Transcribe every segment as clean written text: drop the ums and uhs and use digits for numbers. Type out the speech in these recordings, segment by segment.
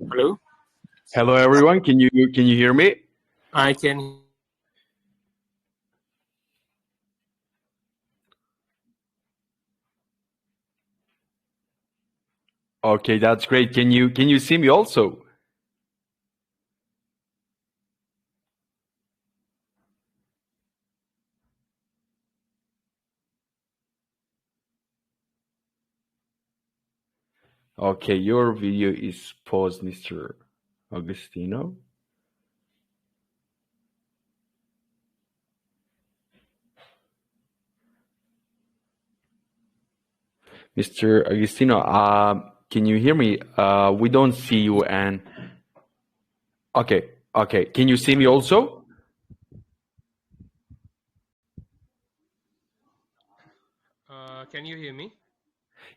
Hello, Hello, everyone. Can you hear me? I can. Okay, that's great. Can you see me also? Okay, your video is paused, Mr. Agostino. Mr. Agostino, can you hear me? We don't see you and okay. Can you see me also? Can you hear me?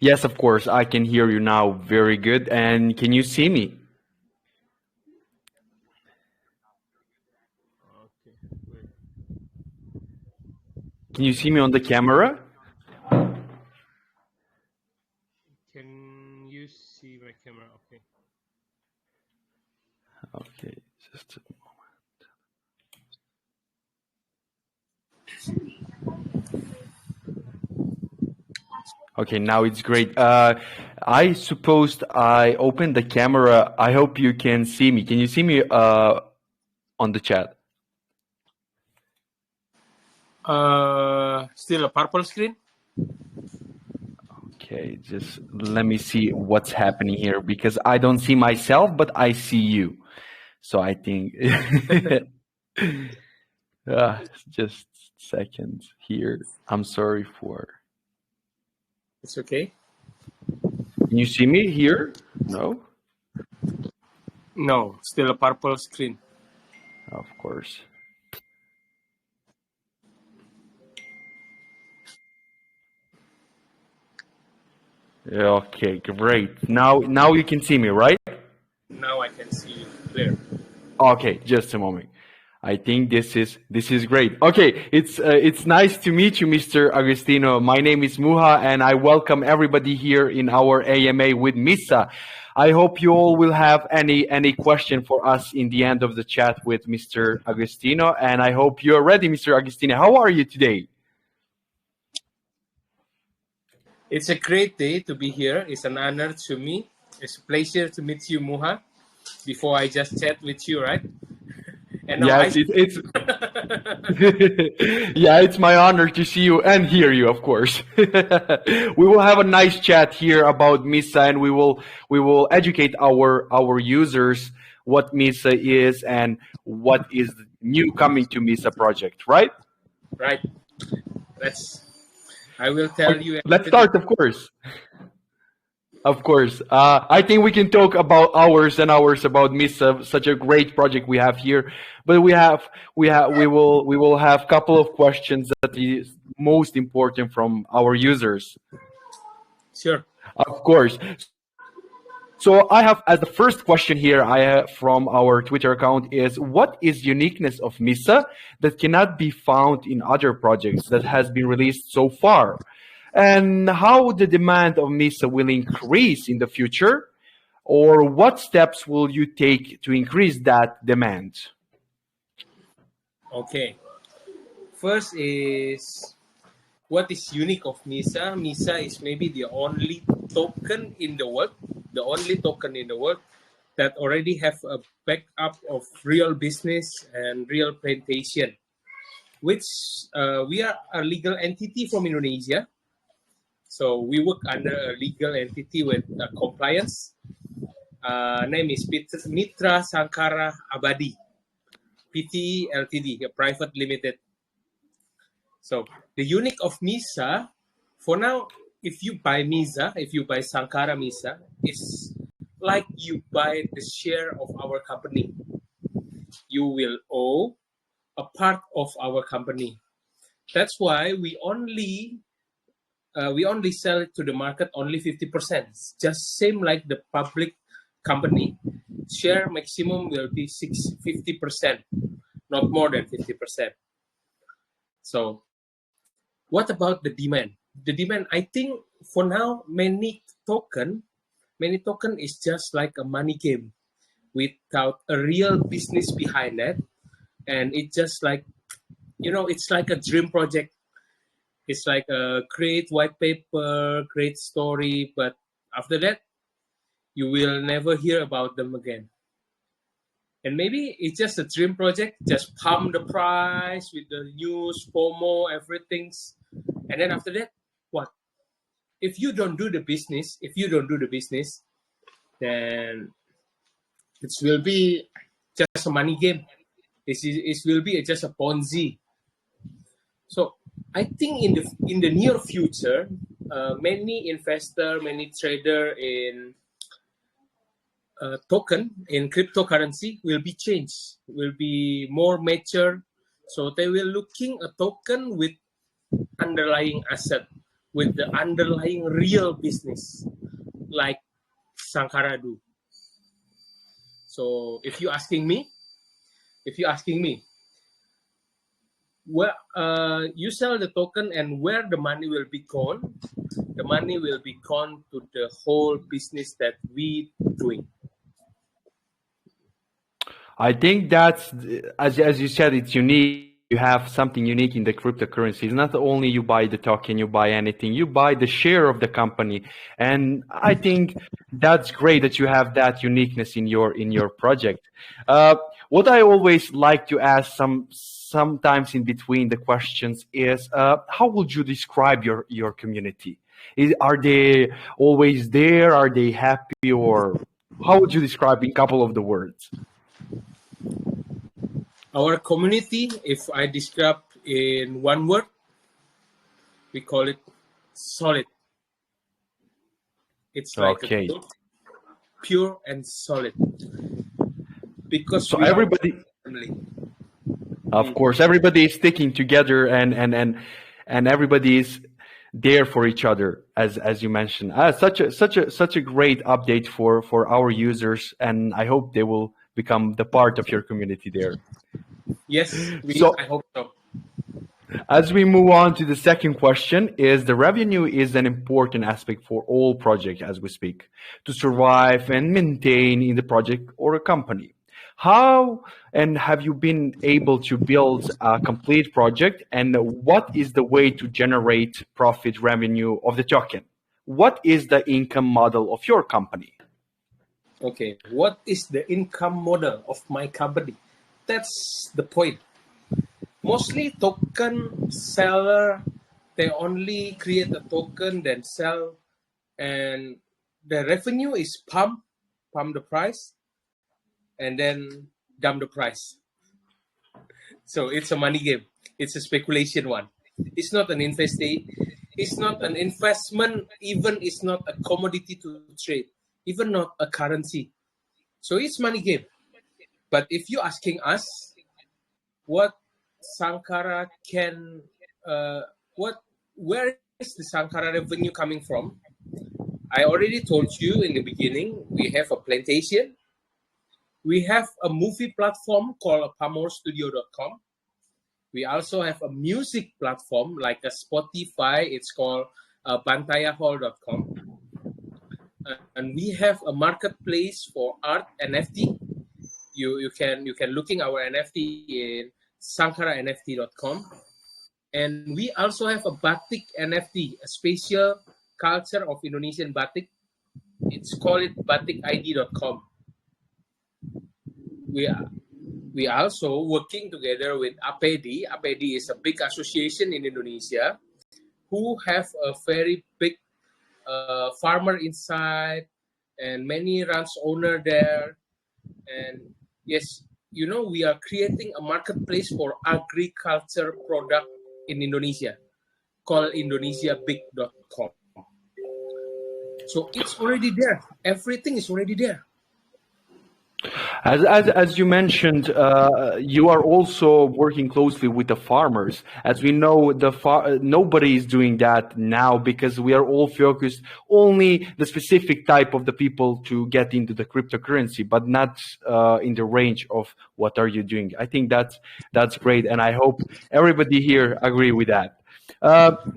Yes, of course. I can hear you now. Very good. And can you see me? Okay, wait. Can you see me on the camera? Can you see my camera? Okay. Okay, just a moment. Okay, now it's great. I supposed I opened the camera. I hope you can see me. Can you see me on the chat? Still a purple screen? Okay, just let me see what's happening here because I don't see myself, but I see you. So I think just seconds here. I'm sorry for. It's okay. Can you see me here? No? No, still a purple screen. Of course. Okay, great. Now you can see me, right? Now I can see you clear. Okay, just a moment. I think this is great. Okay, it's nice to meet you, Mr. Agostino. My name is Muha, and I welcome everybody here in our AMA with Misa. I hope you all will have any question for us in the end of the chat with Mr. Agostino, and I hope you're ready, Mr. Agostino. How are you today? It's a great day to be here. It's an honor to me. It's a pleasure to meet you, Muha. Before I just chat with you, right? And now Yes, it's yeah, it's my honor to see you and hear you, of course. We will have a nice chat here about Misa, and we will educate our users what Misa is and what is new coming to Misa project, right? right. I will tell you Let's everything. start, of course. Of course. I think we can talk about hours and hours about Misa, such a great project we have here. But we will have a couple of questions that is most important from our users. Sure. Of course. So I have as the first question here I have from our Twitter account is what is uniqueness of Misa that cannot be found in other projects that has been released so far? And how the demand of Misa will increase in the future, or what steps will you take to increase that demand? Okay. First is what is unique of Misa. Misa is maybe the only token in the world, that already have a backup of real business and real plantation, which we are a legal entity from Indonesia. So we work under a legal entity with compliance. Name is Mitra SANGKARA Abadi, PT Ltd, a private limited. So the unique of Misa, for now, if you buy SANGKARA Misa, it's like you buy the share of our company. You will owe a part of our company. That's why we only sell it to the market only 50%. Just same like the public company. Share maximum will be 50%, not more than 50%. So what about the demand? The demand, I think for now, many token is just like a money game. without a real business behind that. And it's just like, it's like a dream project. It's like a create white paper, create story, but after that, you will never hear about them again. And maybe it's just a dream project, just pump the price with the news, FOMO, everything. And then after that, what? If you don't do the business, then it will be just a money game. It will be just a Ponzi. So I think in the near future, many investor, many trader in token in cryptocurrency will be changed, will be more mature. So they will looking a token with underlying asset, with the underlying real business, like SANGKARA do. So if you're asking me, where you sell the token and where the money will be gone, the money will be gone to the whole business that we doing. I think that's, as you said, it's unique. You have something unique in the cryptocurrency. It's not only you buy the token, you buy anything, you buy the share of the company. And I think that's great that you have that uniqueness in your project. What I always like to ask sometimes in between the questions is, how would you describe your community? Are they always there? Are they happy? Or how would you describe in a couple of the words? Our community, if I describe in one word, we call it solid. It's like a pure and solid. Because so everybody, of course, everybody is sticking together and everybody is there for each other, as you mentioned. Such a great update for our users, and I hope they will become the part of your community there. Yes, I hope so. As we move on to the second question, is the revenue is an important aspect for all projects as we speak to survive and maintain in the project or a company. How and have you been able to build a complete project, and what is the way to generate profit revenue of the token? What is the income model of your company? Okay, what is the income model of my company? That's the point. Mostly token seller, they only create a token, then sell, and the revenue is pump the price, and then dump the price. So it's a money game. It's a speculation one. It's not an It's not an investment. Even it's not a commodity to trade. Even not a currency. So it's money game. But if you're asking us, what SANGKARA can, where is the SANGKARA revenue coming from? I already told you in the beginning, we have a plantation. We have a movie platform called pamorstudio.com. We also have a music platform like a Spotify. It's called bantayahall.com. And we have a marketplace for art NFT. You can looking our NFT in sankkaranft.com. And we also have a batik NFT, a special culture of Indonesian batik. It's called batikid.com. We also working together with APD. APD is a big association in Indonesia who have a very big farmer inside and many ranch owner there. And yes, we are creating a marketplace for agriculture product in Indonesia called indonesiabig.com. So it's already there. Everything is already there. As you mentioned, you are also working closely with the farmers. As we know, nobody is doing that now because we are all focused only the specific type of the people to get into the cryptocurrency, but not in the range of what are you doing. I think that's great, and I hope everybody here agree with that.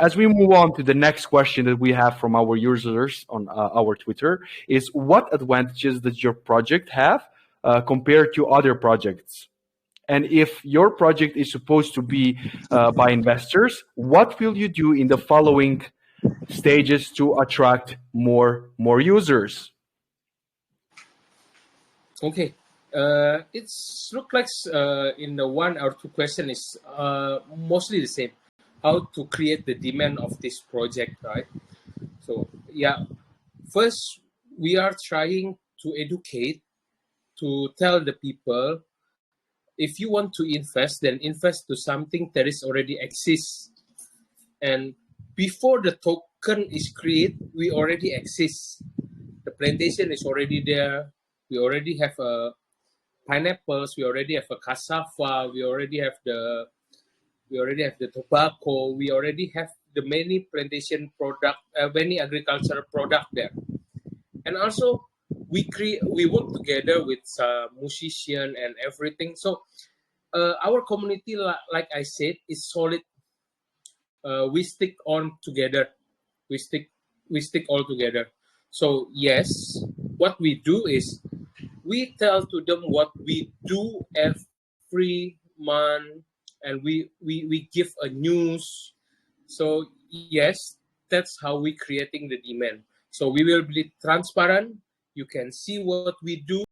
As we move on to the next question that we have from our users on our Twitter is, what advantages does your project have compared to other projects? And if your project is supposed to be by investors, what will you do in the following stages to attract more users? Okay. It's look like in the one or two question is mostly the same. How to create the demand of this project, right? So yeah, first we are trying to educate, to tell the people, if you want to invest, then invest to something that is already exists. And before the token is created, we already exist. The plantation is already there. We already have pineapples. We already have a cassava. We already have the tobacco. We already have the many plantation product, many agricultural product there. And also we work together with musician and everything. So our community, like I said, is solid. We stick on together. We stick all together. So yes, what we do is we tell to them what we do every month, and we give a news. So yes, that's how we creating the demand. So we will be transparent. You can see what we do,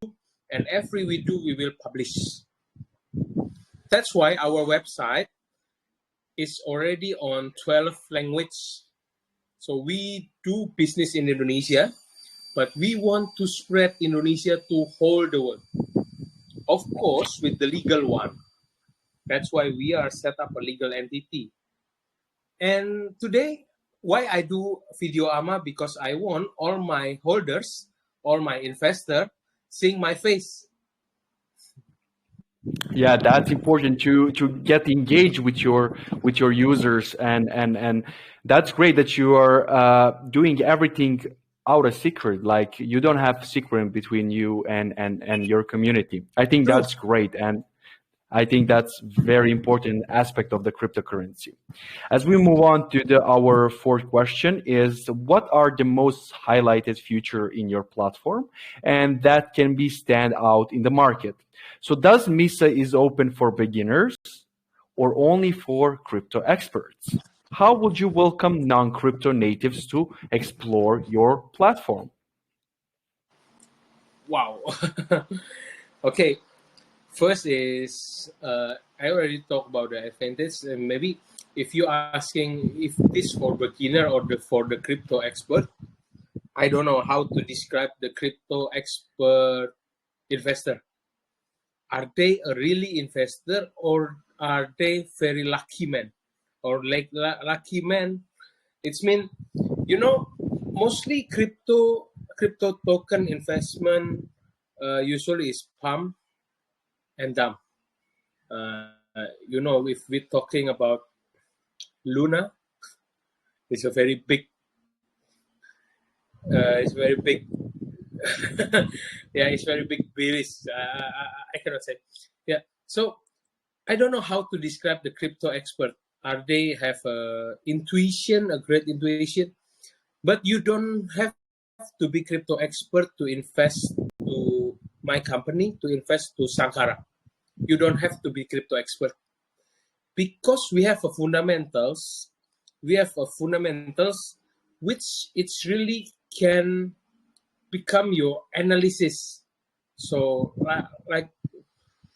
and every we do, we will publish. That's why our website is already on 12 languages. So we do business in Indonesia, but we want to spread Indonesia to whole the world. Of course, with the legal one. That's why we are set up a legal entity. And today, why I do video AMA? Because I want all my holders, all my investors, seeing my face. Yeah, that's important to get engaged with your users, and that's great that you are doing everything out of secret. Like you don't have secret between you and your community. I think True. that's great, and I think that's very important aspect of the cryptocurrency. As we move on to our fourth question is, what are the most highlighted feature in your platform and that can be stand out in the market? So does MISA is open for beginners or only for crypto experts? How would you welcome non-crypto natives to explore your platform? Wow. Okay. First is I already talked about the advantage, and maybe if you are asking if this for beginner or for the crypto expert, I don't know how to describe the crypto expert investor. Are they a really investor, or are they very lucky man, or like lucky man? It's mean, mostly crypto token investment usually is pump and dump. If we're talking about Luna, it's a very big, it's very big. Yeah, it's very big bearish. I cannot say. Yeah, so I don't know how to describe the crypto expert. Are they have a intuition, a great intuition? But you don't have to be crypto expert to invest to my company, to invest to Sankara. You don't have to be crypto expert, because we have a fundamentals. We have a fundamentals which it's really can become your analysis. So like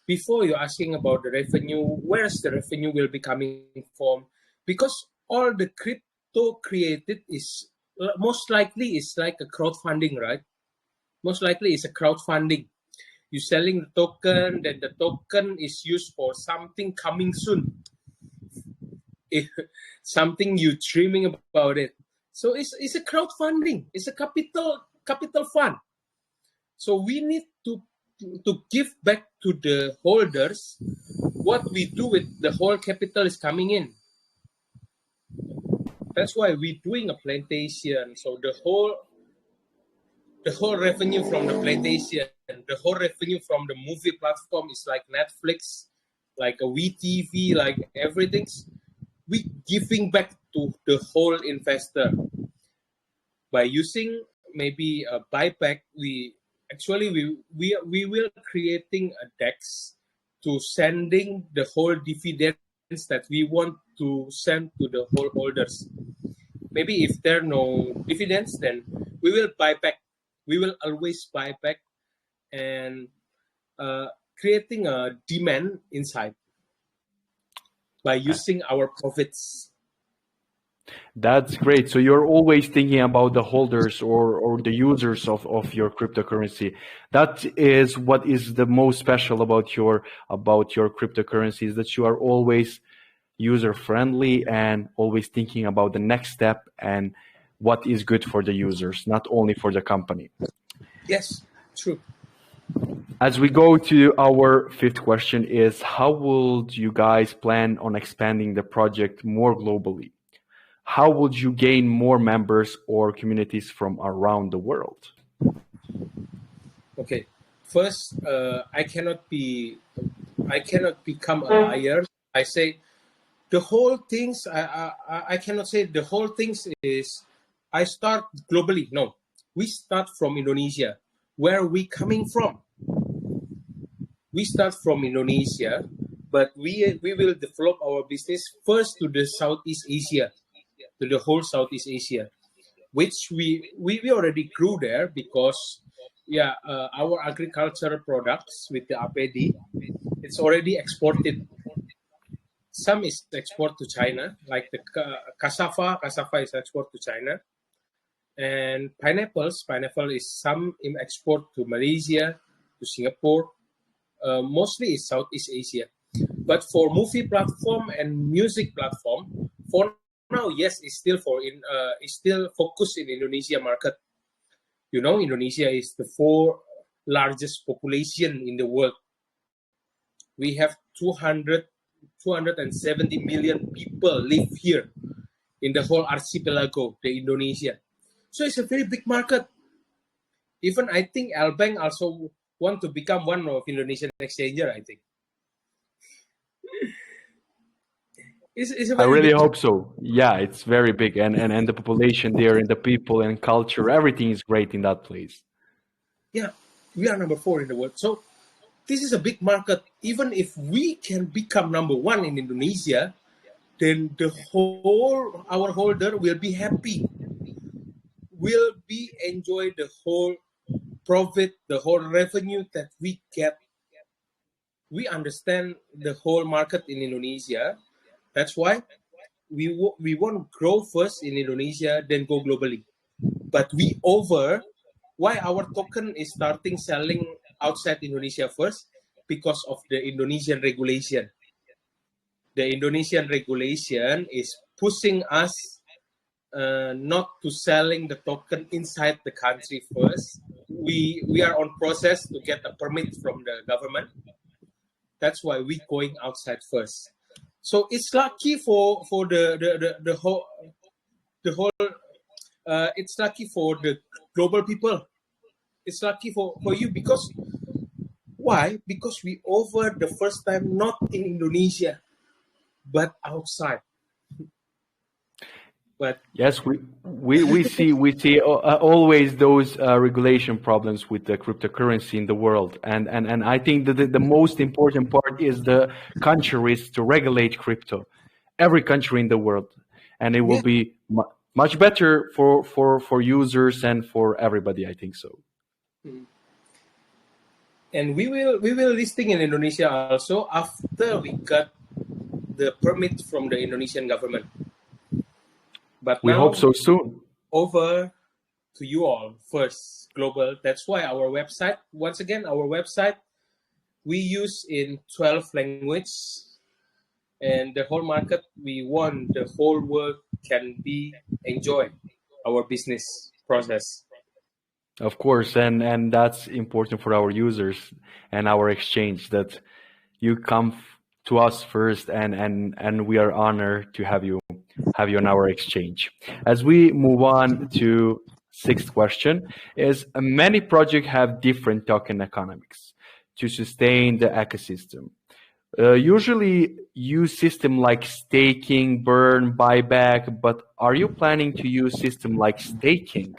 before you're asking about the revenue, where's the revenue will be coming from? Because all the crypto created is most likely is like a crowdfunding, right? Most likely it's a crowdfunding. You're selling the token, then the token is used for something coming soon. Something you dreaming about it. So it's a crowdfunding. It's a capital fund. So we need to give back to the holders what we do with the whole capital is coming in. That's why we're doing a plantation. So the whole revenue from the plantation, the whole revenue from the movie platform is like Netflix, like a VTV, like everything. We giving back to the whole investor by using maybe a buyback. We actually we will creating a DEX to sending the whole dividends that we want to send to the whole holders. Maybe if there are no dividends, then we will buy back. We will always buy back and creating a demand inside by using our profits. That's great. So you're always thinking about the holders or the users of your cryptocurrency. That is what is the most special about your cryptocurrencies, that you are always user friendly and always thinking about the next step and what is good for the users, not only for the company. Yes, true. As we go to our fifth question is, how would you guys plan on expanding the project more globally? How would you gain more members or communities from around the world? Okay, first, I cannot become a liar. I say the whole things. I cannot say the whole things is. I start globally. No, we start from Indonesia. Where are we coming from? We start from Indonesia, but we will develop our business first to the Southeast Asia, to the whole Southeast Asia, which we already grew there because our agricultural products with the APD, it's already exported. Some is export to China, like the cassava is export to China, and pineapple is some in export to Malaysia, to Singapore. Mostly is Southeast Asia. But for movie platform and music platform, for now, yes, it's still focused in Indonesia market. You know, Indonesia is the fourth largest population in the world. We have 270 million people live here in the whole archipelago, the Indonesia. So it's a very big market. Even I think Lbank also want to become one of Indonesian exchanger, I think. I really hope so. Yeah, it's very big, and the population there, and the people and culture, everything is great in that place. Yeah, we are number 4 in the world. So this is a big market. Even if we can become number 1 in Indonesia, then our holder will be happy. Will be enjoy the whole profit, the whole revenue that we get. We understand the whole market in Indonesia. That's why we want to grow first in Indonesia, then go globally. But why our token is starting selling outside Indonesia first? Because of the Indonesian regulation. The Indonesian regulation is pushing us not to selling the token inside the country first. We are on process to get a permit from the government. That's why we going outside first. So it's lucky for the whole it's lucky for the global people. It's lucky for you because why? Because we over the first time not in Indonesia but outside. But yes, we see always those regulation problems with the cryptocurrency in the world, and I think that the most important part is the countries to regulate crypto, every country in the world, and it will be much better for users and for everybody. I think so. And we will listing in Indonesia also after we got the permit from the Indonesian government. But we hope so soon. Over to you all first, global. That's why our website, once again, we use in 12 languages. And the whole market, we want the whole world can enjoy our business process. Of course, and that's important for our users and our exchange, that you come to us first, and we are honored to have you in our exchange. As we move on to sixth question, is many projects have different token economics to sustain the ecosystem. Usually use system like staking, burn, buyback, but are you planning to use system like staking?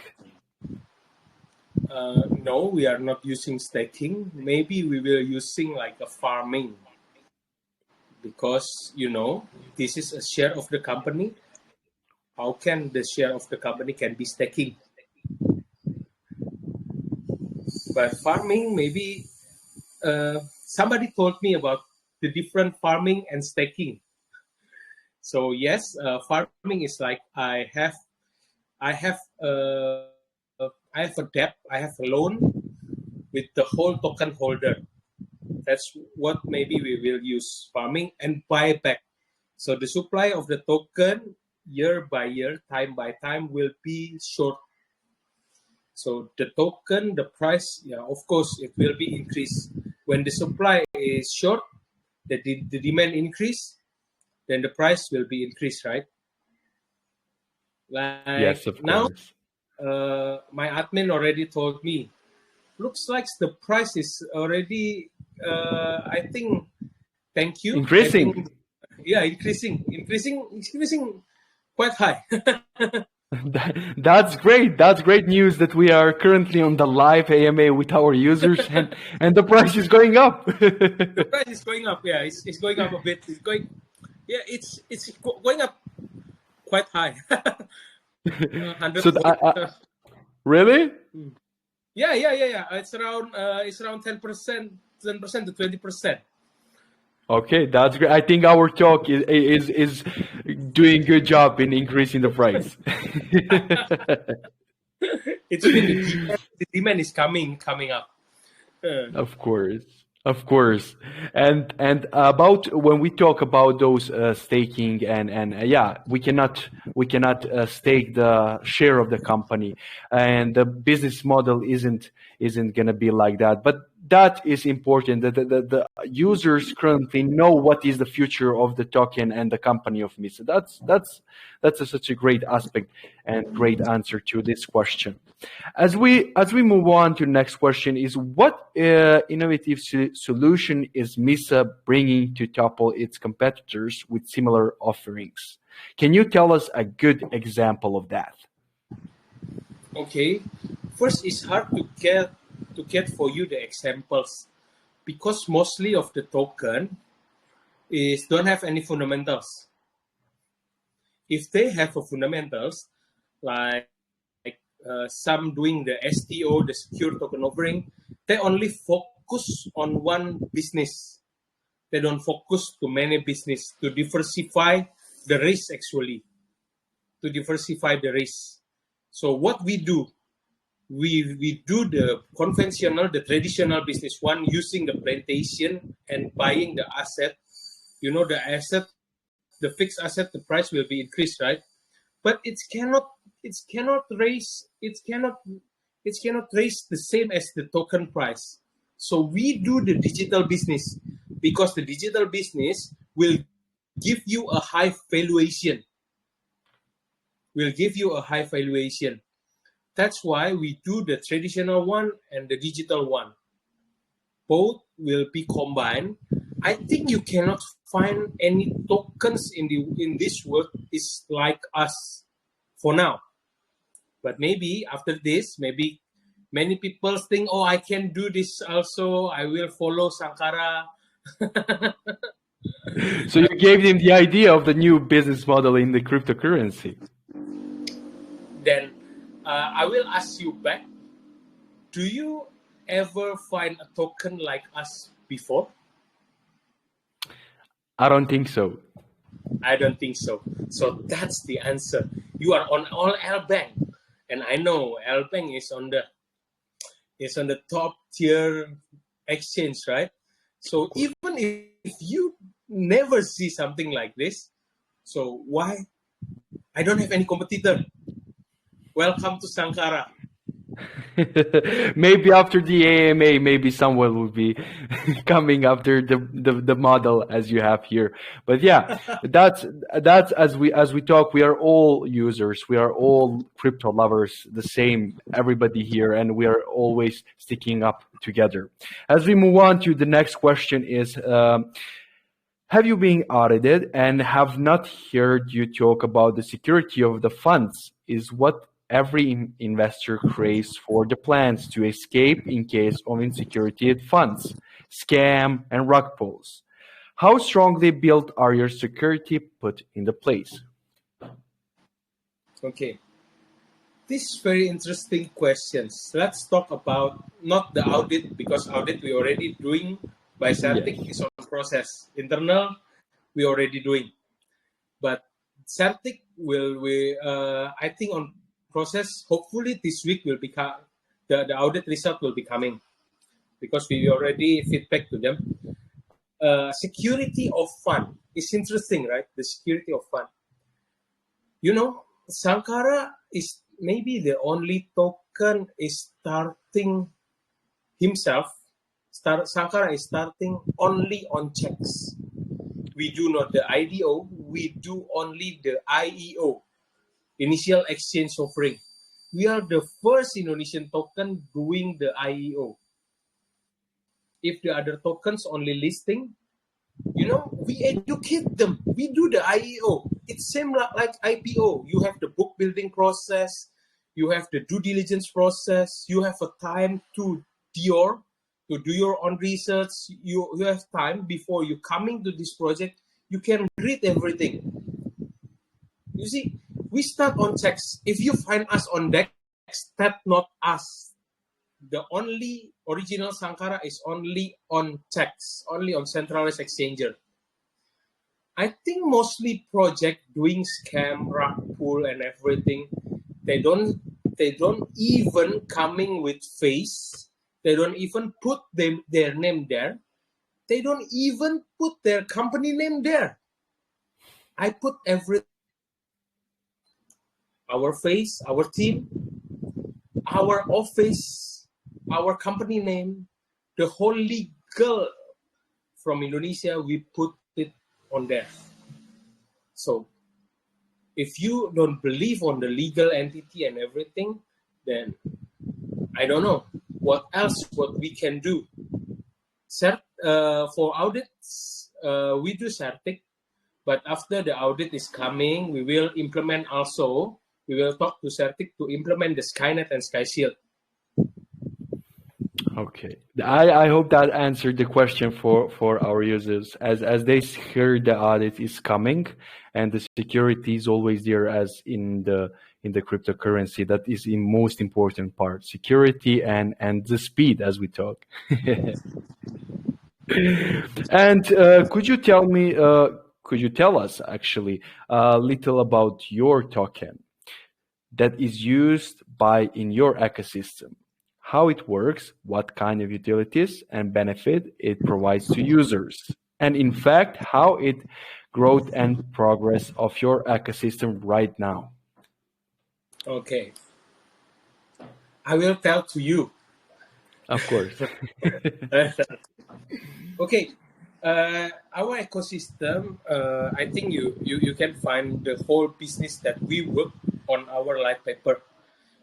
No, we are not using staking. Maybe we will using like a farming, because this is a share of the company. How can the share of the company can be staking? But farming, maybe somebody told me about the different farming and staking. So yes, farming is like I have I have a debt, I have a loan with the whole token holder. That's what maybe we will use farming and buy back. So the supply of the token year by year, time by time will be short. So the token, the price, yeah, of course, it will be increased. When the supply is short, the demand increase, then the price will be increased, right? Yes, Like of now, course. my admin already told me, looks like the price is already, I think, thank you. I think, Increasing. yeah, increasing quite high. That's great. That's great news that we are currently on the live AMA with our users and the price is going up. The price is going up. Yeah, it's going up a bit. It's going, yeah, it's going up quite high. So 100 point. really? Yeah. It's around 10% to 20%. Okay, that's great. I think our talk is doing good job in increasing the price. It's mean the demand is coming up. Of course, of course, and about when we talk about those staking and yeah, we cannot stake the share of the company, and the business model isn't gonna be like that. But that is important that the users currently know what is the future of the token and the company of Misa. That's such a great aspect and great answer to this question. As we move on to the next question is what innovative solution is Misa bringing to topple its competitors with similar offerings? Can you tell us a good example of that? Okay, first it's hard to get for you the examples, because mostly of the token is don't have any fundamentals. If they have a fundamentals, like some doing the STO, the secure token offering, they only focus on one business. They don't focus to many business to diversify the risk, actually, to diversify the risk. So what we do, we do the conventional, the traditional business one, using the plantation and buying the asset. The asset, the fixed asset, the price will be increased, right? But it cannot raise the same as the token price. So we do the digital business, because the digital business will give you a high valuation. That's why we do the traditional one and the digital one. Both will be combined. I think you cannot find any tokens in this world is like us for now. But maybe after this, maybe many people think, oh, I can do this also. I will follow SANGKARA. So you gave them the idea of the new business model in the cryptocurrency. Then I will ask you back. Do you ever find a token like us before? I don't think so. I don't think so. So that's the answer. You are on all Lbank, and I know Lbank is on the top tier exchange, right? So even if you never see something like this, so why I don't have any competitor? Welcome to SANGKARA. Maybe after the AMA, maybe someone will be coming after the model as you have here. But yeah, that's as we talk, we are all users, we are all crypto lovers, the same, everybody here, and we are always sticking up together. As we move on to the next question is, have you been audited and have not heard you talk about the security of the funds? Is what every investor craves for the plans to escape in case of insecurity funds, scam, and rug pulls. How strongly built are your security put into place? Okay, this very interesting questions. Let's talk about not the audit, because audit we already doing by Yes. Certic is on process. Internal we already doing, but Certic I think on process. Hopefully this week will become the audit result will be coming, because we already feedback to them. Security of fund is interesting, right? The security of fund. You know, Sankara is maybe the only token is starting himself. Sankara is starting only on checks. We do not the IDO, we do only the IEO, initial exchange offering. We are the first Indonesian token doing the IEO. If the other tokens only listing, we educate them. We do the IEO. It's same like IPO. You have the book building process. You have the due diligence process. You have a time to do your own research. You have time before you coming to this project. You can read everything. You see, we start on checks. If you find us on DEX, that's not us. The only original Sankara is only on checks, only on centralized exchanger. I think mostly project doing scam, rug pull, and everything. They don't even coming with face. They don't even put their name there. They don't even put their company name there. I put everything. Our face, our team, our office, our company name, the whole legal from Indonesia, we put it on there. So if you don't believe on the legal entity and everything, then I don't know what we can do. For audits, we do Certic, but after the audit is coming, we will implement also. We will talk to Certic to implement the Skynet and SkyShield. Okay, I hope that answered the question for our users, as they hear the audit is coming, and the security is always there, as in the cryptocurrency. That is the most important part: security and the speed, as we talk. And could you tell us actually a little about your token that is used in your ecosystem? How it works, what kind of utilities and benefit it provides to users, and in fact, how it growth and progress of your ecosystem right now. Okay. I will tell to you. Of course. Okay. Our ecosystem, I think you can find the whole business that we work on our light paper.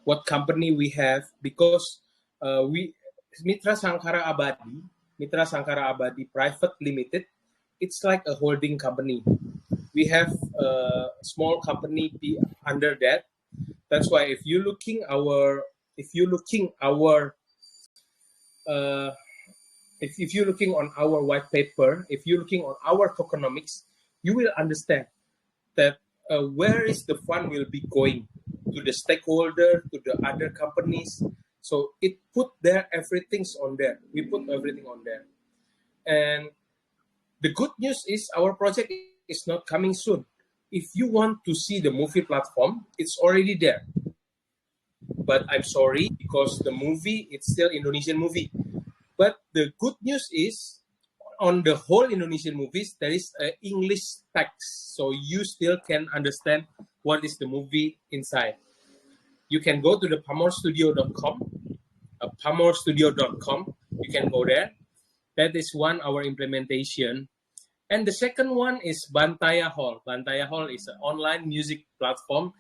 What company we have, because Mitra Sankara Abadi Private Limited, it's like a holding company. We have a small company under that. That's why if you're looking on our white paper, if you're looking on our tokenomics, you will understand that where is the fund will be going to the stakeholder, to the other companies. So it put there, everything's on there. We put everything on there. And the good news is our project is not coming soon. If you want to see the movie platform, it's already there. But I'm sorry, because the movie, it's still Indonesian movie. But the good news is, on the whole Indonesian movies, there is an English text. So you still can understand what is the movie inside. You can go to the pamorstudio.com, pamorstudio.com. You can go there. That is our implementation. And the second one is Bantaya Hall. Bantaya Hall is an online music platform.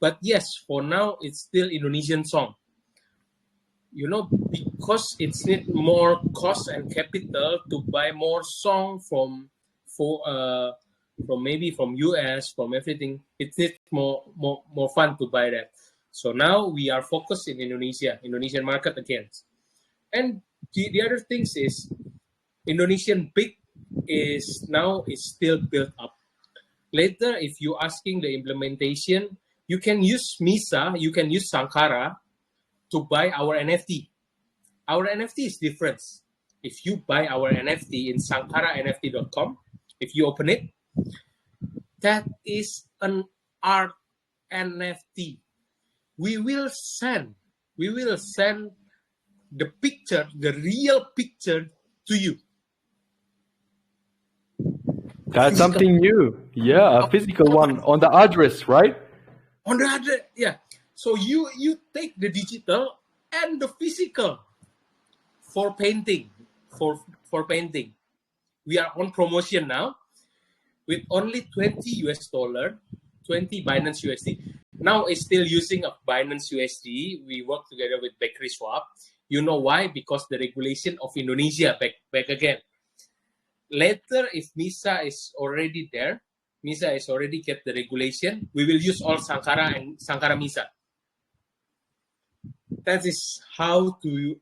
But yes, for now, it's still Indonesian song. Because it's need more cost and capital to buy more song from maybe from US, from everything. It needs more fun to buy that. So now we are focused in Indonesian market again. And the other things is Indonesian big is still built up. Later, if you asking the implementation, you can use MISA, you can use SANGKARA to buy our NFT. Our NFT is different. If you buy our NFT in SANGKARANFT.com, if you open it, that is an art NFT. We will send the picture, the real picture to you. That's something new. Yeah, a physical one on the address, right? On the address, yeah. So you take the digital and the physical for painting. For painting. We are on promotion now with only $20, 20 Binance USD. Now it's still using a Binance USD. We work together with Bakery Swap. You know why? Because the regulation of Indonesia back again. Later, if MISA is already there, MISA is already get the regulation, we will use all SANGKARA and SANGKARA MISA. That is how to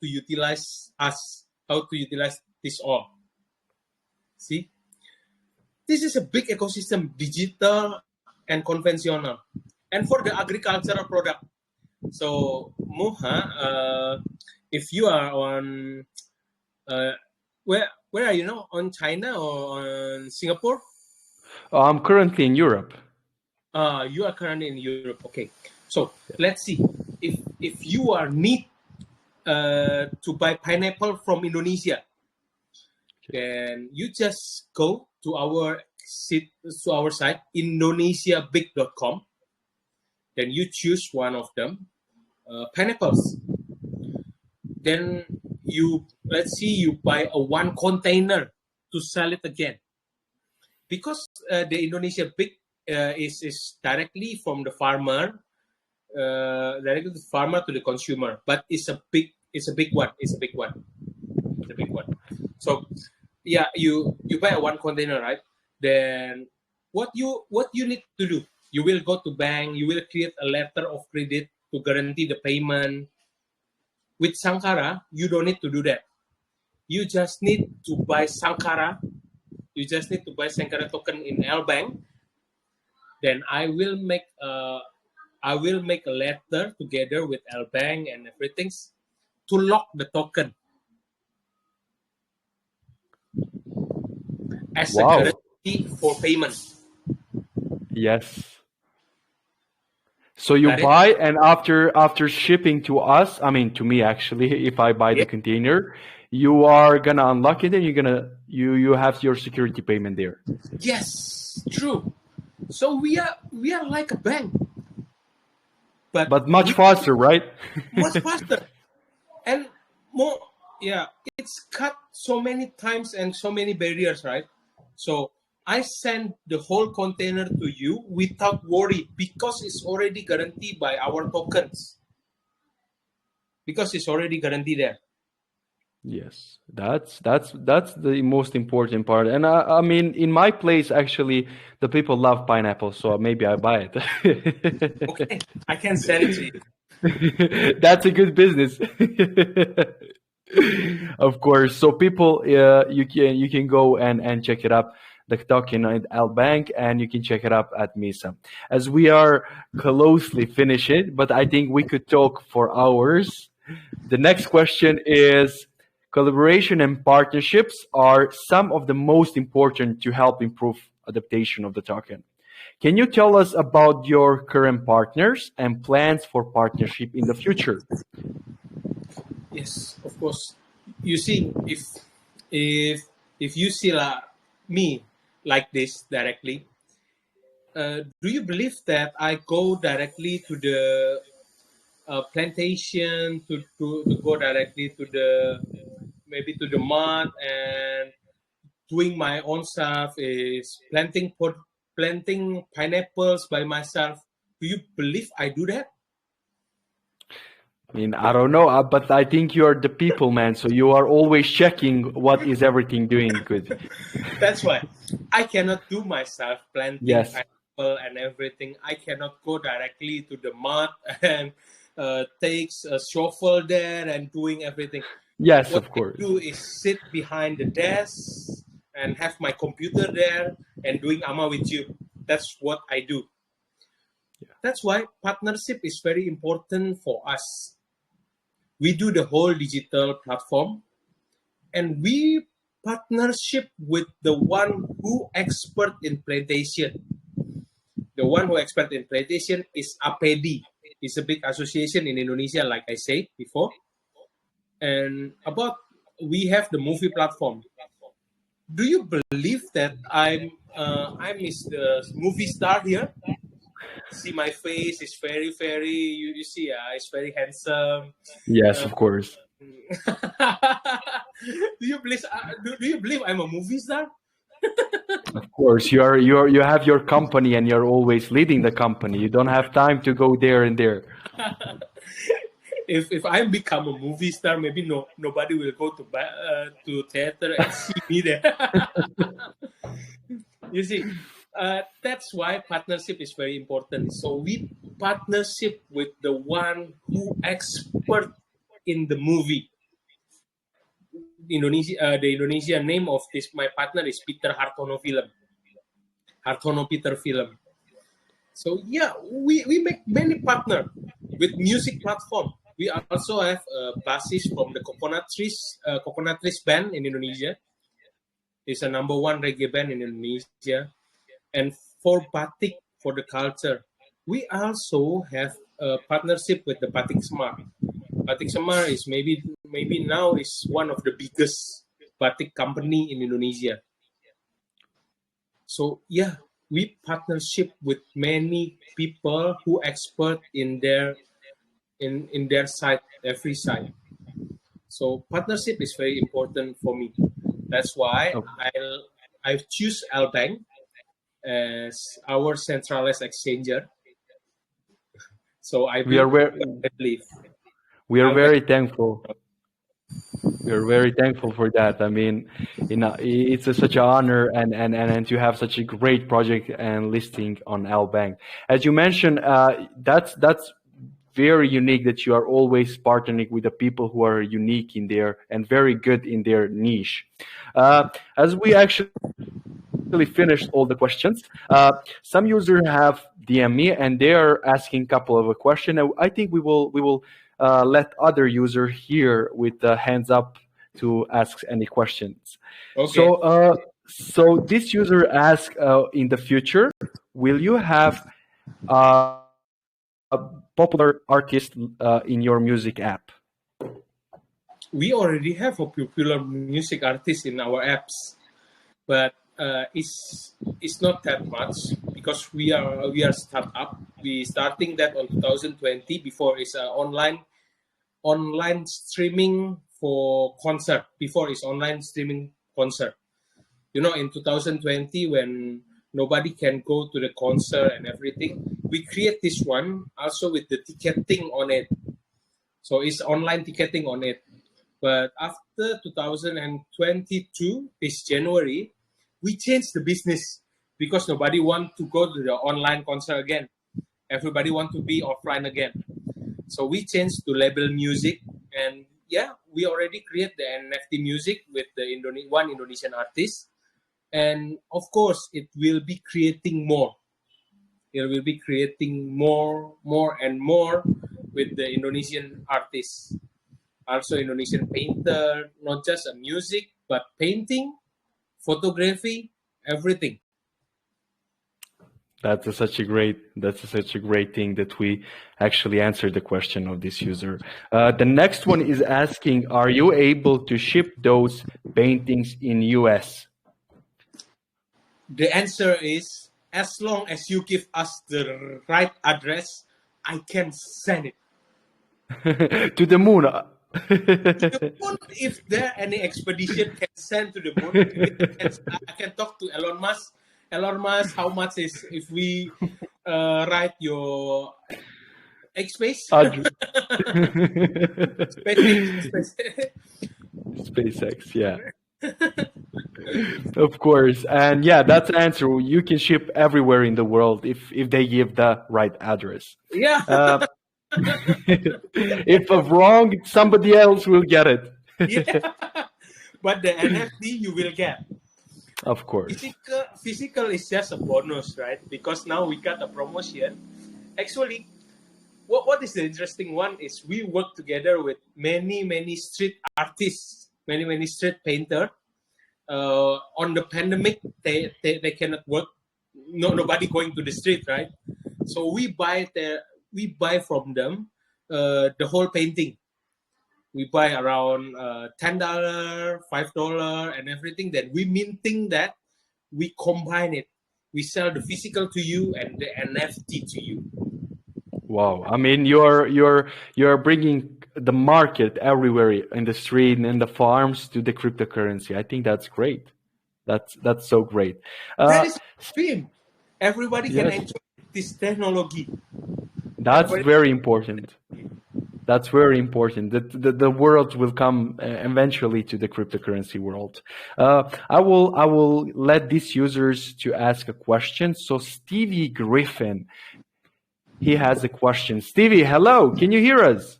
utilize us, how to utilize this all. See? This is a big ecosystem, digital and conventional. And for the agricultural product, so Moha, if you are on, where are you now? On China or on Singapore? I'm currently in Europe. You are currently in Europe. Okay. So let's see. If you are need to buy pineapple from Indonesia, then you just go to our site indonesiabig.com. Then you choose one of them, pineapples. Then you buy a one container to sell it again, because the Indonesia big is directly from the farmer, directly to the farmer to the consumer. But it's a big one. So yeah, you buy a one container, right? Then what you need to do? You will go to bank. You will create a letter of credit to guarantee the payment. With SANGKARA, you don't need to do that. You just need to buy SANGKARA. You just need to buy SANGKARA token in Lbank. Then I will make a letter together with Lbank and everything to lock the token as a guarantee for payment. Yes. So you buy, and after shipping to us, I mean to me actually, if I buy the container, you are gonna unlock it and you have your security payment there. Yes, true. So we are like a bank, but much faster, right? Much faster, and more. Yeah, it's cut so many times and so many barriers, right? So I send the whole container to you without worry, because it's already guaranteed by our tokens. Because it's already guaranteed there. Yes, that's the most important part. And I mean, in my place, actually, the people love pineapple, so maybe I buy it. Okay, I can sell it to you. That's a good business. Of course. So people, you can go and check it up, the token at Lbank, and you can check it up at MISA. As we are closely finishing, but I think we could talk for hours. The next question is: collaboration and partnerships are some of the most important to help improve adaptation of the token. Can you tell us about your current partners and plans for partnership in the future? Yes, of course. You see, if you see me like this directly, do you believe that I go directly to the plantation to go directly to the mud and doing my own stuff, is planting pineapples by myself? Do you believe I do that? I mean, I don't know, but I think you are the people man, so you are always checking what is everything doing good. That's why I cannot do myself planting. Yes. and everything. I cannot go directly to the mud and takes a shovel there and doing everything. Yes, What of I course. do is sit behind the desk and have my computer there and doing AMA with you. That's what I do. That's why partnership is very important for us. We do the whole digital platform, and we partnership with the one who expert in plantation. The one who expert in plantation is APD. It's a big association in Indonesia, like I said before. And about we have the movie platform. Do you believe that I'm is the movie star here? See my face is very you see it's very handsome. Yes, Uh, of course. do you believe I'm a movie star? Of course, you have your company and you're always leading the company. You don't have time to go there and there. If I become a movie star, maybe nobody will go to theater and see me there. You see, that's why partnership is very important. So we partnership with the one who expert in the movie. The Indonesian name of this my partner is Peter Hartono Film. Hartono Peter Film. So yeah, we make many partner with music platform. We also have a bassist from the Coconut Trees band in Indonesia. It's a number one reggae band in Indonesia. And for batik, for the culture, we also have a partnership with the Batik Semar. Batik Semar is maybe now is one of the biggest batik company in Indonesia. So yeah, we partnership with many people who expert in their side, every side. So partnership is very important for me. That's why Oh, I choose Lbank as our centralized exchanger. So we are very, I believe we are Lbank. very thankful. We are very thankful for that. I mean, it's such an honor and to have such a great project and listing on Lbank. As you mentioned, that's very unique that you are always partnering with the people who are unique in their and very good in their niche. As we actually finished all the questions, some users have DM me and they are asking a couple of a question. I think we will let other user here with the hands up to ask any questions. Okay. So this user asks, in the future, will you have popular artist in your music app? We already have a popular music artist in our apps, but it's not that much because we are startup. We starting that on 2020 before it's online streaming for concert. Before it's online streaming concert. In 2020 when nobody can go to the concert and everything, we create this one also with the ticketing on it. So it's online ticketing on it. But after 2022, this January, we changed the business because nobody want to go to the online concert again. Everybody want to be offline again. So we changed to label music, and yeah, we already create the NFT music with the one Indonesian artist, and of course, it will be creating more. It will be creating more and more with the Indonesian artists. Also Indonesian painter, not just a music, but painting, photography, everything. That's such a great thing that we actually answered the question of this user. The next one is asking, are you able to ship those paintings in US? The answer is, as long as you give us the right address, I can send it. To the moon. To the moon, if there any expedition can send to the moon, I can talk to Elon Musk. Elon Musk, how much is if we write your space? SpaceX, yeah. Of course. And yeah, that's the answer. You can ship everywhere in the world if they give the right address. Yeah. Uh, if I'm wrong, somebody else will get it. Yeah. But the NFT you will get. Of course. Physical is just a bonus, right? Because now we got a promotion. Actually, what is the interesting one is we work together with many street artists, many street painter. On the pandemic, they cannot work. Nobody going to the street, right? So we buy from them the whole painting. We buy around $10, $5, and everything. Then we minting that, we combine it. We sell the physical to you and the NFT to you. Wow. I mean, you're bringing the market everywhere in the street and in the farms to the cryptocurrency. I think that's great. That's so great. That is dream. Everybody can Yes. enjoy this technology. That's very important. That's very important. The world will come eventually to the cryptocurrency world. I will let these users to ask a question. So Stevie Griffin, he has a question. Stevie, hello. Can you hear us?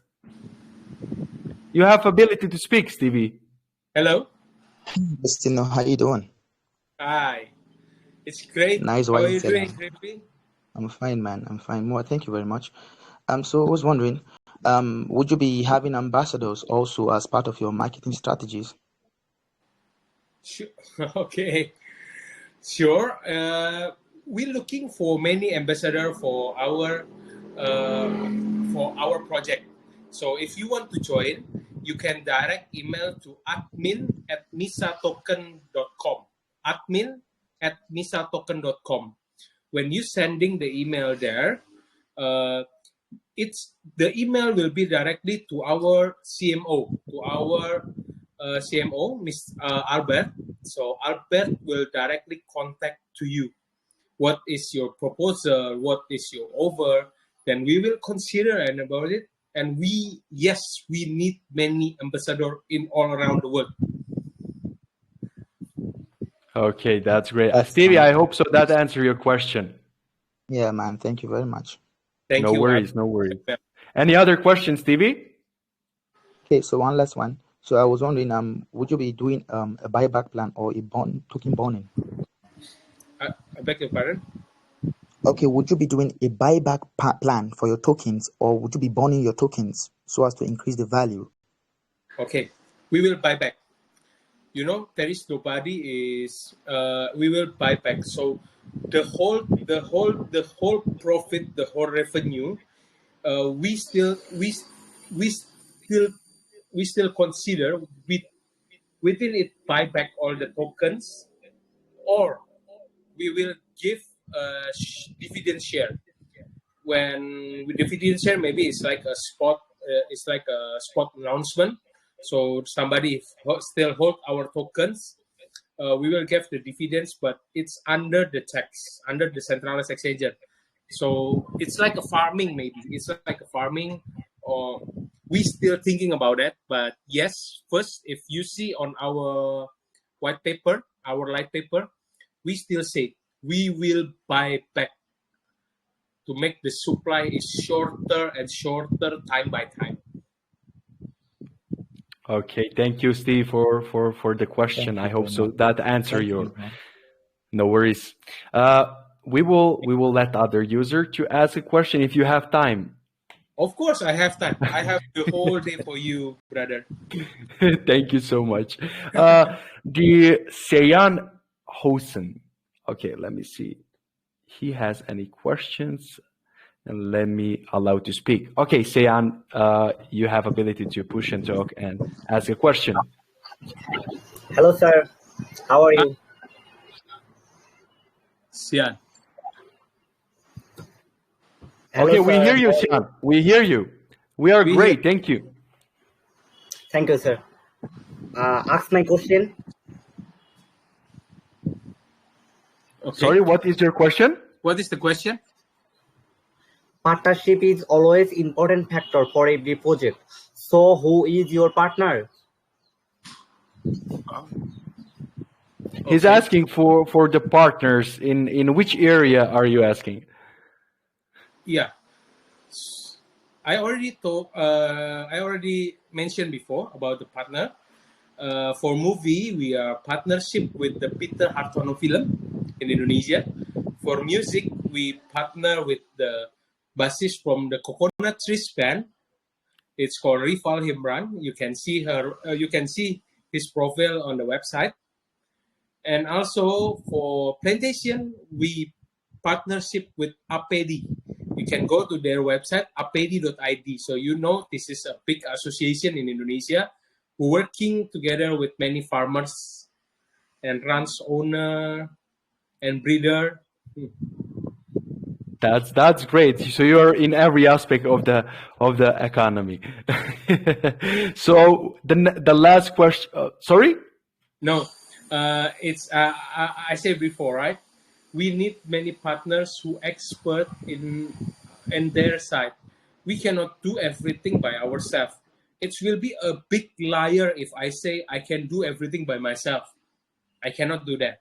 You have ability to speak, Stevie. Hello. Justino, how you doing? Hi. It's great. Nice How are white you doing, telling. Griffin? I'm fine, man. I'm fine. More, thank you very much. So I was wondering, would you be having ambassadors also as part of your marketing strategies? Sure. Okay. Sure. We're looking for many ambassadors for our project. So if you want to join, you can direct email to admin@misatoken.com. Admin@misatoken.com. When you sending the email there, the email will be directly to our CMO, Miss Albert. So Albert will directly contact to you. What is your proposal? What is your offer? Then we will consider and about it. And we need many ambassadors in all around the world. Okay, that's great. That's Stevie, fine. I hope so that answered your question. Yeah, man. Thank you very much. Thank No you. worries, no worries. Any other questions, Stevie? Okay, so one last one. So I was wondering, would you be doing a buyback plan or a token bonding? I beg your pardon? Okay, would you be doing a buyback plan for your tokens, or would you be bonding your tokens so as to increase the value? Okay, we will buy back. There is nobody is. We will buy back. So the whole profit, the whole revenue, we still consider within it buy back all the tokens, or we will give dividend share. When with dividend share, maybe it's like a spot. It's like a spot announcement. So somebody still hold our tokens, we will give the dividends, but it's under the tax, under the centralized exchange. So it's like a farming, maybe. It's like a farming, or we still thinking about that. But yes, first, if you see on our white paper, our light paper, we still say we will buy back to make the supply is shorter and shorter time by time. Okay, thank you, Steve, for the question. I hope so that answer your. No worries. We will let other user to ask a question if you have time. Of course, I have time. I have the whole day for you, brother. Thank you so much. The Seyan Hosen. Okay, let me see. He has any questions? And let me allow to speak. Okay, Seyan, you have ability to push and talk and ask a question. Hello, sir. How are you? Seyan. Okay, we hear you, Seyan. We hear you. We are great. Thank you. Thank you, sir. Ask my question. Okay. Sorry, what is your question? What is the question? Partnership is always important factor for every project. So who is your partner? He's Okay. asking for the partners. In which area are you asking? Yeah. I already mentioned before about the partner. For movie, we are partnership with the Peter Hartono Film in Indonesia. For music, we partner with the bassist from the Coconut Trees band. It's called Rival Himran. You can see her. You can see his profile on the website. And also for plantation, we partnership with APD. You can go to their website apd.id. So this is a big association in Indonesia who working together with many farmers and ranch owner and breeder. That's great. So you're in every aspect of the economy. So the last question. Sorry. No, it's I said before, right? We need many partners who expert in their side. We cannot do everything by ourselves. It will be a big liar if I say I can do everything by myself. I cannot do that.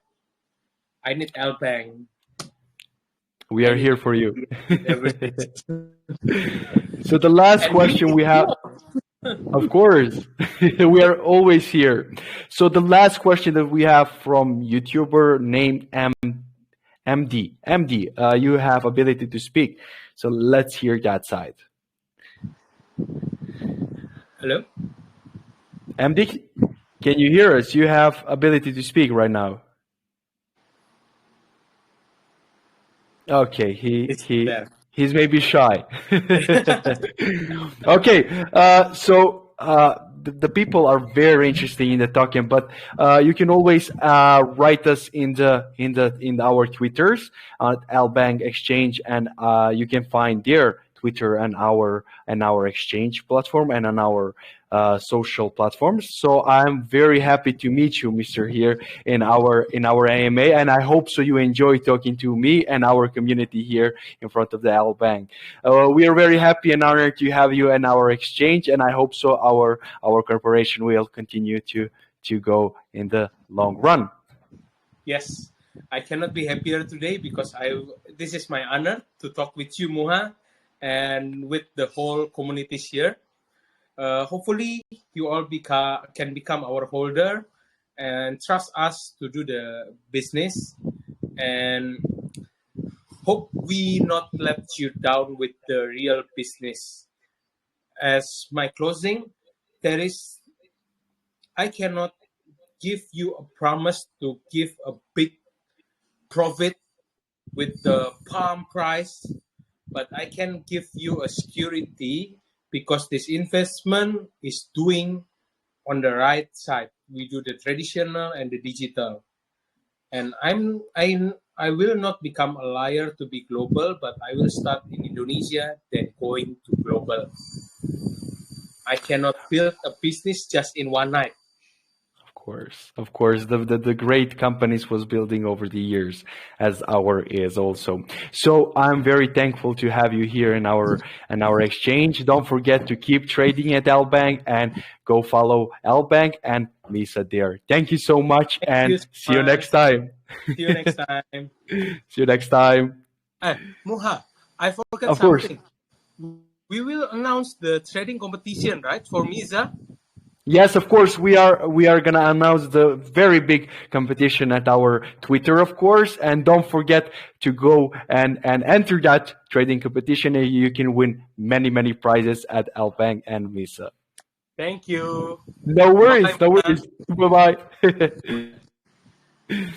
I need Lbank. We I are need here for you. everything. So the last And question we have, of course, we are always here. So the last question that we have from YouTuber named MD. MD, you have ability to speak. So let's hear that side. Hello? MD, can you hear us? You have ability to speak right now. Okay, he's maybe shy. Okay, so the people are very interested in the token, but you can always write us in our Twitters at Lbank Exchange, and you can find their Twitter and our exchange platform and on our social platforms. So I'm very happy to meet you, Mr. here in our AMA, and I hope so you enjoy talking to me and our community here in front of the Lbank. We are very happy and honored to have you in our exchange, and I hope so our corporation will continue to go in the long run. Yes, I cannot be happier today because this is my honor to talk with you, Muha, and with the whole communities here. Hopefully, you all can become our holder and trust us to do the business, and hope we not let you down with the real business. As my closing, I cannot give you a promise to give a big profit with the palm price, but I can give you a security because this investment is doing on the right side. We do the traditional and the digital, and I will not become a liar to be global, but I will start in Indonesia, then going to global. I cannot build a business just in one night. Of course, the great companies was building over the years, as our is also. So I'm very thankful to have you here in our exchange. Don't forget to keep trading at Lbank and go follow Lbank and Misa there. Thank you so much, and see you next time. See you next time. See you next time. Muha, I forgot Of course. something. We will announce the trading competition, right, for Misa? Yes, of course, we are gonna announce the very big competition at our Twitter, of course, and don't forget to go and enter that trading competition, and you can win many prizes at Lbank and Misa. Thank you. No worries, Bye. no worries. Bye bye.